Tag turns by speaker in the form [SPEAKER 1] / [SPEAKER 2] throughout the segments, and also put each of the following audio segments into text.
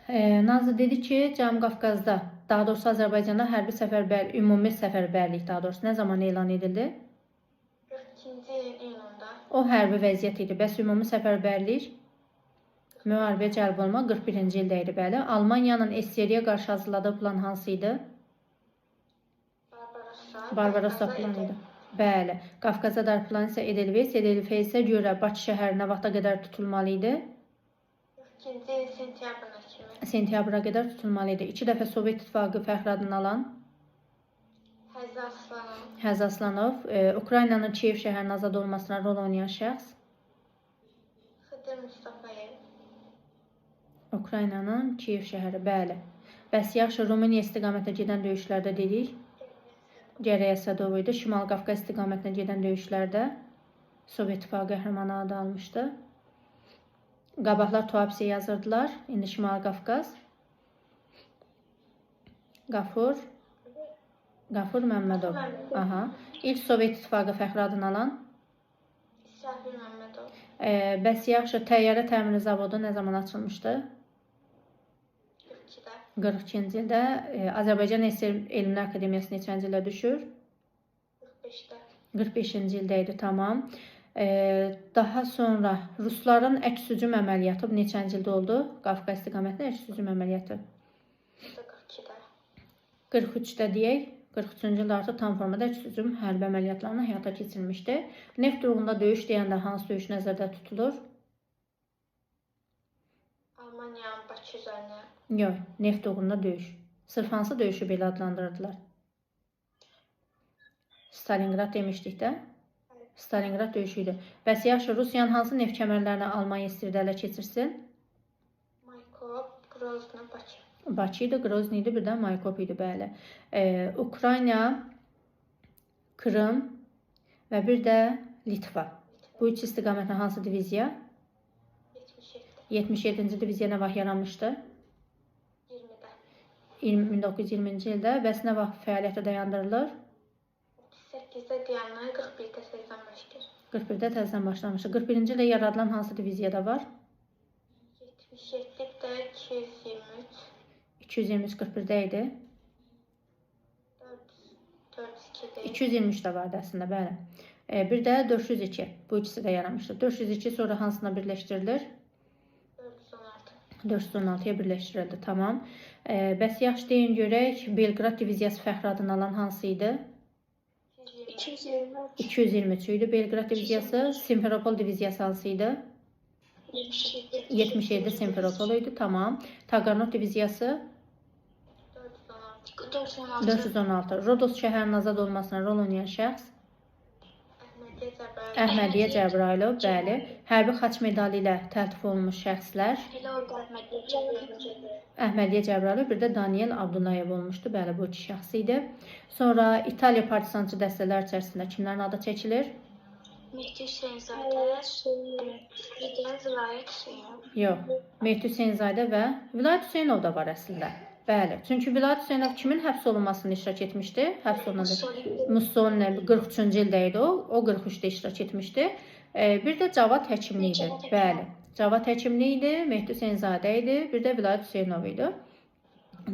[SPEAKER 1] Nazlı dedi ki, Cənubi Qafqazda, daha doğrusu Azərbaycanda ümumi səfərbərlik daha doğrusu nə zaman elan edildi?
[SPEAKER 2] 42-ci iyunda.
[SPEAKER 1] O hərbi vəziyyət idi. Bəs ümumi səfərbərlik müharibəyə cəlb olma 41-ci ildə idi, bəli. Almaniyanın SSR-yə qarşı hazırladığı plan hansı idi? Barbarossa planı idi. Bəli. Qafqaza dair plan isə Edelveys. Edelveysə görə Bakı şəhəri nə vaxta qədər tutulmalı idi?
[SPEAKER 2] 42-ci il sentyabrına kimi.
[SPEAKER 1] Sentyabra qədər tutulmalı idi. 2 dəfə Sovet İttifaqı fəxri adını alan Həzə Aslanov. Ukraynanın Kiyev şəhərinin azad olmasına rol oynayan şəxs?
[SPEAKER 2] Xıdır Mustafayev.
[SPEAKER 1] Ukraynanın Kiyev şəhəri, bəli. Bəs yaxşı, Rumıniya istiqamətlə gedən döyüşlərdə dedik. Gərək Əsədov idi. Şimal Qafqaz istiqamətlə gedən döyüşlərdə Sovet İttifaqı qəhrəmanı adı almışdı. Qabaqlar Tuapse yazırdılar. İndi Şimal Qafqaz. Qafur Məmmədov. Aha. İlk Sovet İttifaqı fəxri adını alan?
[SPEAKER 2] İsrafil Məmmədov.
[SPEAKER 1] Bəs yaxşı, təyyarə təmiri zavodu nə zaman açılmışdı? 42-ci ildə. Azərbaycan Elmlər Akademiyası neçənci ildə düşür? 45-ci ildə idi, tamam. Daha sonra Rusların əks hücum əməliyyatı neçənci ildə oldu? Qafqaz istiqamətində əks hücum əməliyyatı. 43-də deyək. 43-cü ildə artıq tam formada əks hücum hərbi əməliyyatlarını həyata keçirilmişdi. Neft durğunda döyüş deyəndə hansı döyüş nəzərdə tutulur?
[SPEAKER 2] Almaniyanın Bakı üzərinə.
[SPEAKER 1] Yox, neft durğunda döyüş. Sırf hansı döyüşü belə adlandırırdılar? Stalingrad demişdik də. Stalingrad döyüşü idi. Bəs yaxşı, Rusiyanın hansı neft kəmərlərini Almaniya istirdi ələ keçirsin?
[SPEAKER 2] Maykop, Grozny, Bakı.
[SPEAKER 1] Bakı idi, Grozny idi, bir də Maykop idi, bəli. Ukrayna, Krım və bir də Litva. Bu üç istiqamətlə hansı diviziya? 77-ci diviziya nə vaxt yaranmışdı? 1920-ci ildə. Bəs nə vaxt fəaliyyətə dayandırılır?
[SPEAKER 2] 38-də dayanır, 41-də təzədən başlayır.
[SPEAKER 1] 41-də təzədən başlamışdı. 41-ci ildə yaradılan hansı diviziyada var?
[SPEAKER 2] 77-də 223.
[SPEAKER 1] 223 41-də idi.
[SPEAKER 2] 402-də.
[SPEAKER 1] 223 də vardı əslində, bəli. Bir də 402. Bu ikisi də yaranmışdı. 402 sonra hansına birləşdirilir? 416-ya birləşdirildi, tamam. Bəs yaxşı deyin görək, Belqrad diviziyası fəxri adını alan hansı idi? 223 idi Belqrad diviziyası. Simferopol diviziyası hansı idi? 77 Simferopol idi, tamam. Tagarnot diviziyası? 416. Rodos şəhərinin azad olmasına rol oynayan şəxs? Əhmədiyyə Cəbrayılov, bəli. Hərbi xaç medalı ilə təltif olunmuş şəxslər? Əhmədiyyə Cəbrayılov, bir də Daniel Abdullayev olmuşdu. Bəli, bu iki şəxs idi. Sonra İtaliya partisançı dəstələr içərisində kimlərin adı çəkilir?
[SPEAKER 2] Mehdi Hüseynzadə, Vilayət Hüseynov.
[SPEAKER 1] Yox, Mehdi Hüseynzadə və Vilayət Hüseynov da var əslində. Bəli, çünki Vilayət Hüseynov kimin həbs olunmasını iştirak etmişdi? Həbs olunmadı. Mussolini 43-cü ildə idi o. O 43-də iştirak etmişdi. Bir də Cavad Həkimli idi. Bəli, Cavad Həkimli idi, Mehdi Hüseynzadə idi, bir də Vilayət Hüseynov idi.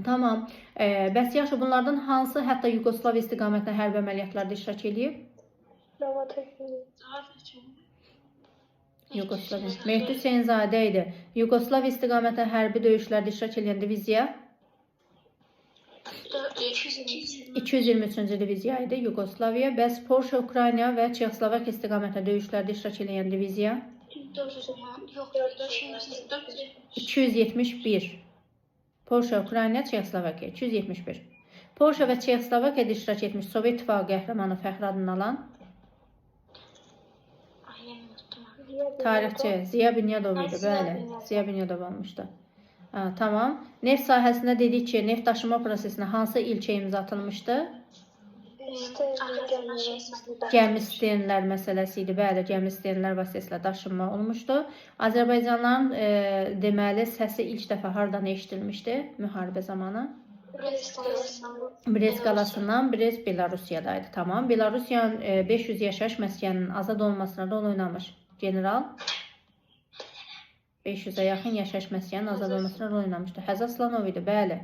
[SPEAKER 1] Tamam. Bəs yaxşı, bunlardan hansı hətta Yugoslav istiqamətində hərbi əməliyyatlarda iştirak edib?
[SPEAKER 2] Cavad Həkimli.
[SPEAKER 1] Yugoslav. Mehdi Hüseynzadə idi. Yugoslav istiqamətində hərbi döyüşlərdə iştirak edən diviziya? 223-cü diviziya idi Yugoslaviya. Bəs Polşa, Ukrayna və Çexoslovak istiqamətində döyüşlərdə iştirak edən diviziya? 271. Polşa, Ukrayna, Çexoslovakiya 271. Polşa və Çexoslovakiyada iştirak etmiş Sovet İttifaqı qəhrəmanı fəxri adını alan? Tarixçi Ziya Bünyadov idi, bəli. Ziya Bünyadov olmuşdu. Tamam. Neft sahəsində dedik ki, neft daşıma prosesinə hansı ilçə imza atılmışdı? Gəmi sternlər məsələsi idi. Bəli, gəmi sternlər vasitəsilə daşınma olmuşdu. Azərbaycanların deməli səsi ilk dəfə hardan eşidilmişdi müharibə zamanı? Brest qalasından, Brest Belarusiyadaydı. Tamam. Belarusiyanın 500 yaşayış məskəninin azad olmasına rol oynamış general? 500-ə yaxın yaşayış məskununun azad olmasına rol oynamışdı. Həzə Aslanov idi, bəli.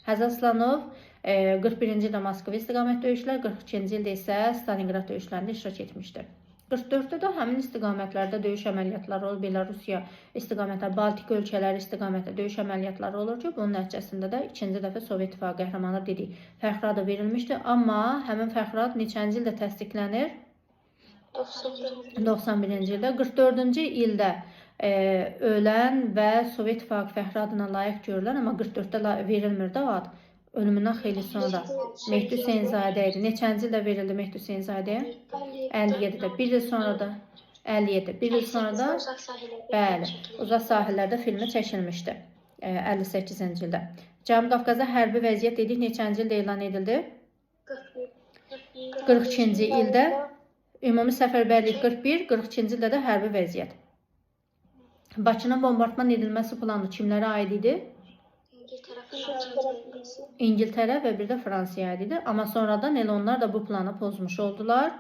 [SPEAKER 1] Həzə Aslanov 41-ci ildə Moskva istiqamət döyüşlər, 42-ci ildə isə Stalingrad döyüşlərində iştirak etmişdi. 44-də də həmin istiqamətlərdə döyüş əməliyyatları olur. Belarusiya istiqamətə, Baltik ölkələri istiqamətə döyüş əməliyyatları olur ki, bunun nəticəsində də ikinci dəfə Sovet İttifaqı qəhrəmanı dedik. Fəxri adı verilmişdi, amma həmin fəxri ad neçənci ildə təsdiqlənir? 91-ci ildə. 44-cü ildə ölən və Sovet İttifaqı fəxri adına layiq görülən, amma 44-də verilmir də o ad. Ölümündən xeyli sonra Mehdi Hüseynzadə idi. Neçənci ildə verildi Mehdi Hüseynzadəyə? 57-də. Bir il sonra da 57. Bir il sonra da bəli, Uzaq Sahillərdə filmi çəkilmişdi. 58-ci ildə. Cənubi Qafqazda hərbi vəziyyət dedik. Neçənci ildə elan edildi? 42-ci ildə. Ümumi səfərbərlik 41, 42-ci ildə də hərbi vəziyyət. Bakının bombardman edilməsi planı kimlərə aid idi? İngiltərə və bir də Fransaya aid idi. Amma sonradan elə onlar da bu planı pozmuş oldular.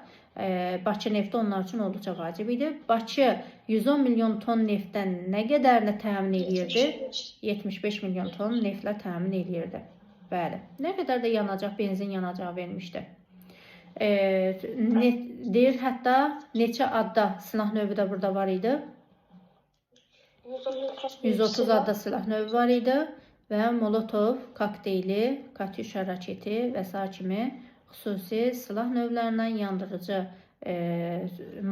[SPEAKER 1] Bakı nefti onlar üçün olduqca vacib idi. Bakı 110 milyon ton neftdən nə qədərini təmin edirdi? 75 milyon ton neftlə təmin edirdi. Bəli. Nə qədər də yanacaq, benzin yanacağı vermişdi. Deyir, hətta neçə adda silah növü də burada var idi? 130 adda silah növü var idi. Və Molotov kokteyli, Katyuşa raketi və s. kimi xüsusi silah növlərindən yandırıcı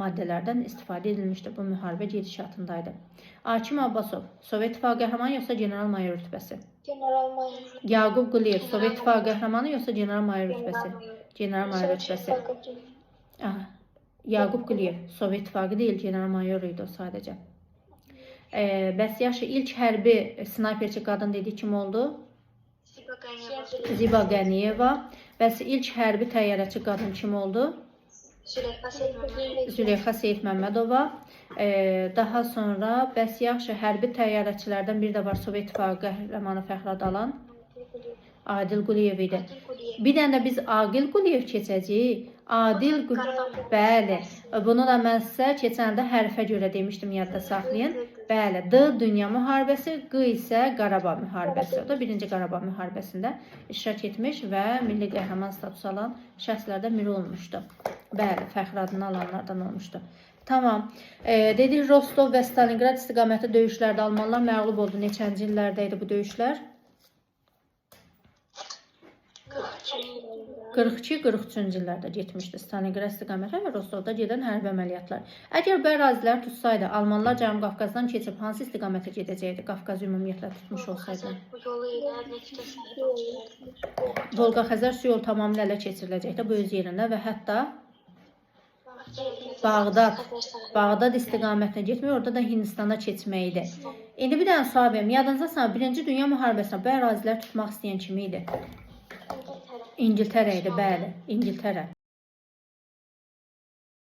[SPEAKER 1] maddələrdən istifadə edilmişdi. Bu müharibə gedişatındaydı. Akim Abbasov, Sovet İttifaqı qəhrəmanı yoxsa general-mayor rütbəsi?
[SPEAKER 2] General-mayor.
[SPEAKER 1] Yaqub Quliyev, Sovet İttifaqı qəhrəmanı yoxsa general-mayor rütbəsi? General-mayor rütbəsi. Yaqub Quliyev, Sovet İttifaqı deyil, general-mayor idi o sadəcə. Bəs yaxşı, ilk hərbi snayperçi qadın dedik kim oldu? Ziba Qəniyeva. Bəs ilk hərbi təyyarəçi qadın kim oldu? Züleyxa Seyid Məmmədova. Daha sonra bəs yaxşı, hərbi təyyarəçilərdən bir də var Sovet İttifaqı qəhrəmanı fəxri adı alan? Adil Quliyev idi. Bir dənə də biz Aqil Quliyev keçəcəyik. Adil Quliyev. Bəli. Bunu da mən sizə keçən ildə hərfə görə demişdim, yadda saxlayın. Bəli. D. Dünya müharibəsi, Q isə Qarabağ müharibəsi. O da 1-ci Qarabağ müharibəsində iştirak etmiş və milli qəhrəman statusu alan şəxslərdən biri olmuşdu. Bəli, fəxri adını alanlardan olmuşdu. Tamam. Dedik, Rostov və Stalingrad istiqaməti döyüşlərdə Almanlar məğlub oldu. Neçənci illərdə idi bu döyüşlər? 42-43-cü illərdə getmişdi Stalingrad istiqamətə və Rostovda gedən hərbi əməliyyatlar. Əgər bu ərazilər tutsaydı, Almanlar Cənubi Qafqazdan keçib hansı istiqamətə gedəcəkdi? Qafqazı ümumiyyətlə tutmuş olsaydı. Volqa-Xəzər su yolu tamamilə ələ keçiriləcəkdi bu öz yerində və hətta Bağdad istiqamətinə getmək, orada da Hindistana keçmək idi. İndi bir dənə sual verim. Yadınızda sana 1-ci Dünya müharibəsində bu ərazilər tutmaq istəyən kim idi? İngiltərə idi, bəli, İngiltərə.